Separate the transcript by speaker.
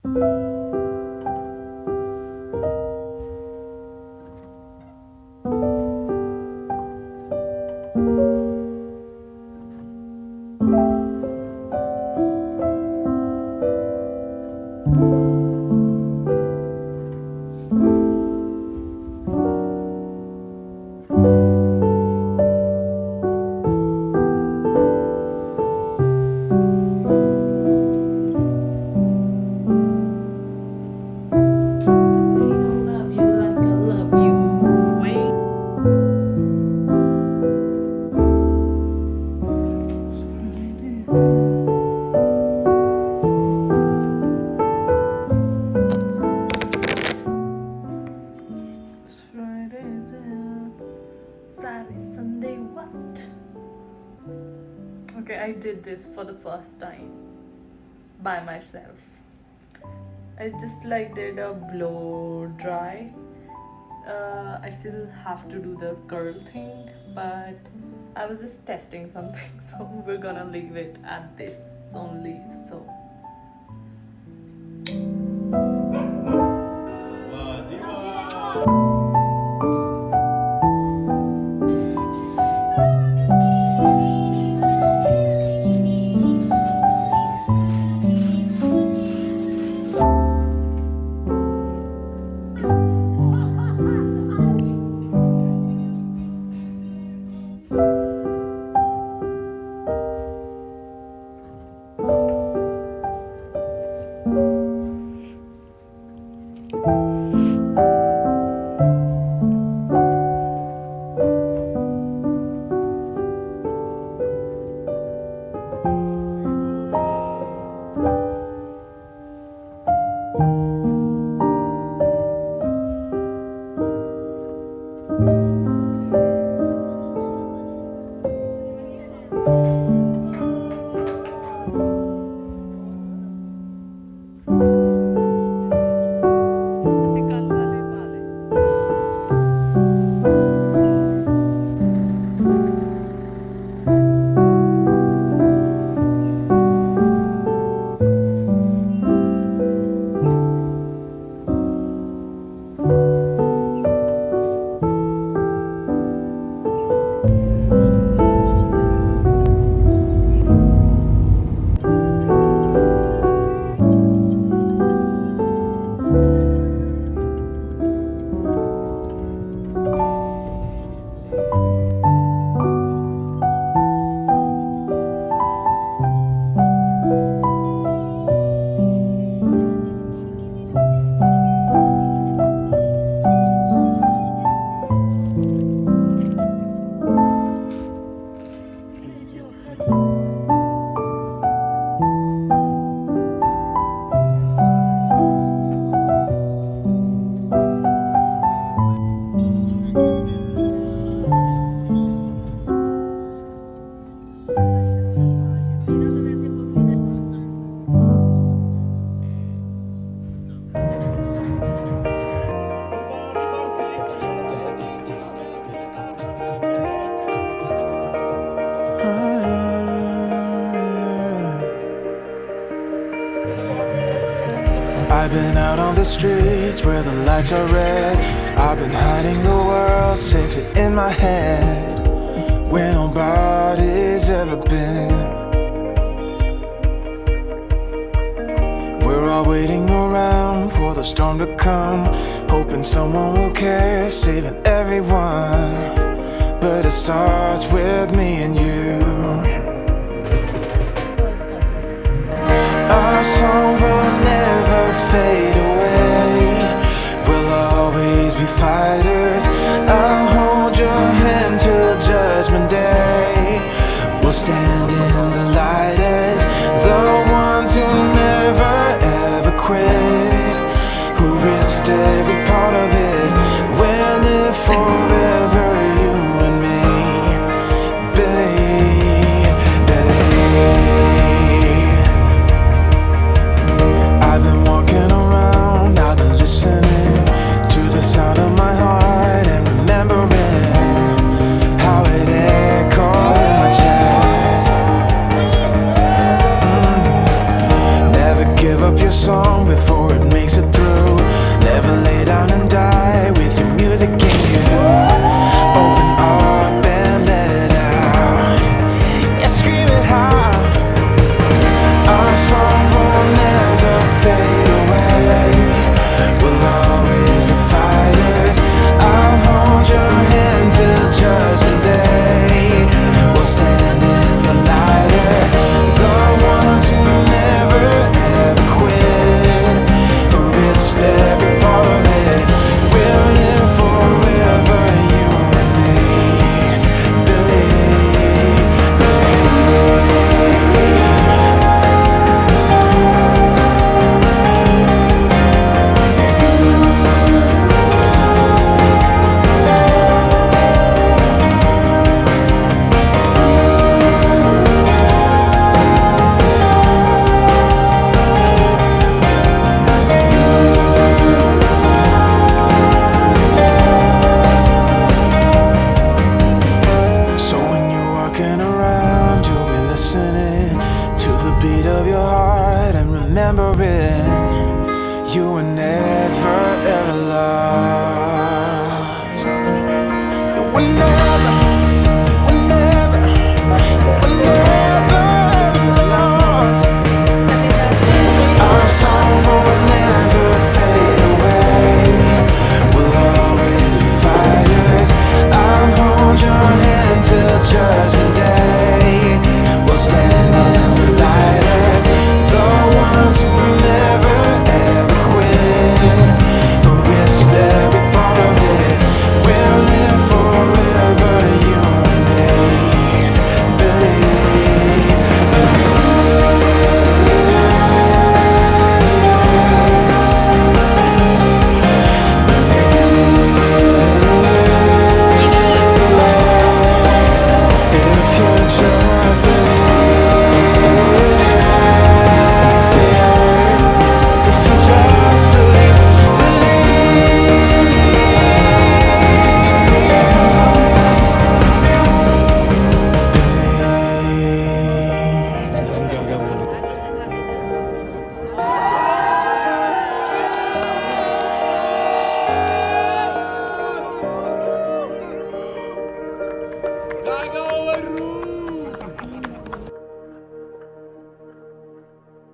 Speaker 1: Love you like I love you. Wait. It's Friday then. Saturday, Sunday, what? Okay, I did this for the first time by myself. I just did a blow dry. I still have to do the curl thing, but I was just testing something, so we're gonna leave it at this only. So
Speaker 2: I've been out on the streets where the lights are red. I've been hiding the world safely in my head, where nobody's ever been. We're all waiting around for the storm to come, hoping someone will care, saving everyone. But it starts with me and you. Our song will never fade away. We'll always be fighters. I'll hold your hand till Judgment Day. We'll stand in the light as the ones who never ever quit, who risked every part of it. We'll live forever, you and me. Believe, believe. I've been walking around, I've been listening to the sound of my heart and remembering how it echoed in my chest. Never give up your song before before it makes it through. Never lay down and die with your music in you. Open up and let it out. Yeah, scream it out. Our song will never fade away. We'll always be fighters. I'll hold your hand till Judgment Day. We'll stand in the light, the ones who never ever quit, who risked every part of it. We'll live forever, you and me. Believe, so when you're walking around, you'll be listening to the beat of your heart and remembering you were never ever lost. You were never